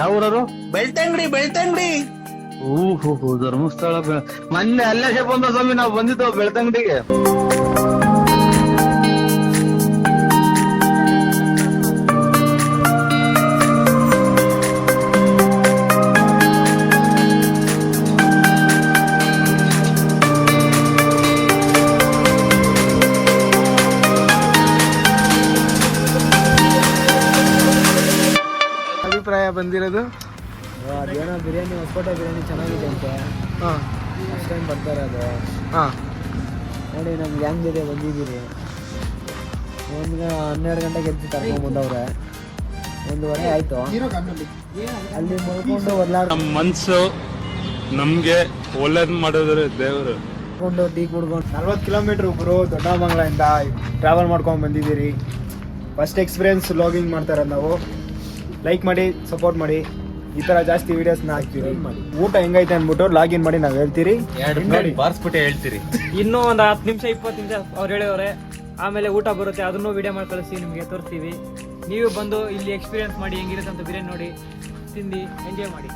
ಯಾವ ಊರರು? ಬೆಳ್ತಂಗಡಿ. ಓಹೋ ಧರ್ಮಸ್ಥಳ. ಮೊನ್ನೆ ಅಲ್ಲೇ ಬಂದ ಸ್ವಾಮಿ, ನಾವು ಬಂದಿದ್ದೆವು ಬೆಳ್ತಂಗಡಿಗೆ. ಅಭಿಪ್ರಾಯ ಬಂದಿರೋದು ಅದೇನೋ ಬಿರಿಯಾನಿ, ಹೊಸಕೋಟೆ ಬಿರಿಯಾನಿ ಚೆನ್ನಾಗಿದೆ ಅಂತೆ. ಹಾಂ, ಫಸ್ಟ್ ಟೈಮ್ ಬರ್ತಾರೆ ಅದು. ಹಾಂ, ನೋಡಿ ನಮ್ಮ ಗ್ಯಾಂಗ್ ಜೊತೆ ಬಂದಿದ್ದೀರಿ. 12 ಗಂಟೆಗೆ ಎದ್ದು ಕರ್ಕೊಂಡ್ಬಂದವ್ರೆ. 1:15 ಆಯಿತು. ಅಲ್ಲಿ ಮಲ್ಕೊಂಡು ಒದ್ಲಾಡ್ಕೊಂಡು ನಮ್ಮ ಮನ್ಸು ನಮ್ಗೆ ಒಳ್ಳೇದ್ ಮಾಡಿದ್ರೆ ದೇವರು. ಟೀ ಕುಡ್ಕೊಂಡು 40 ಕಿಲೋಮೀಟ್ರ್ ಗುರು ದೊಡ್ಡಮಂಗ್ಲದಿಂದ ಟ್ರಾವೆಲ್ ಮಾಡ್ಕೊಂಡು ಬಂದಿದ್ದೀರಿ. ಫಸ್ಟ್ ಎಕ್ಸ್ಪೀರಿಯನ್ಸ್ ವ್ಲಾಗಿಂಗ್ ಮಾಡ್ತಾ ಇರೋದು ನಾವು. ಲೈಕ್ ಮಾಡಿ, ಸಪೋರ್ಟ್ ಮಾಡಿ. ಈ ಥರ ಜಾಸ್ತಿ ವೀಡಿಯೋಸ್ನ ಹಾಕ್ತೀವಿ. ಊಟ ಹೆಂಗೈತೆ ಅಂದ್ಬಿಟ್ಟು ಲಾಗಿನ್ ಮಾಡಿ ನಾವು ಹೇಳ್ತೀರಿ. ಬಾರ್ಸ್ಬಿಟ್ಟೆ ಹೇಳ್ತೀರಿ. ಇನ್ನೂ ಒಂದು 10 ನಿಮಿಷ 20 ನಿಮಿಷ ಅವ್ರು ಹೇಳಿದವ್ರೆ. ಆಮೇಲೆ ಊಟ ಬರುತ್ತೆ, ಅದನ್ನು ವಿಡಿಯೋ ಮಾಡಿ ಕಳಿಸಿ ನಿಮಗೆ ತೋರಿಸ್ತೀವಿ. ನೀವು ಬಂದು ಇಲ್ಲಿ ಎಕ್ಸ್ಪೀರಿಯನ್ಸ್ ಮಾಡಿ, ಹೆಂಗಿರುತ್ತೆ ಅಂತ ಬಿರಿಯಾನಿ ನೋಡಿ, ತಿಂದು ಎಂಜಾಯ್ ಮಾಡಿ.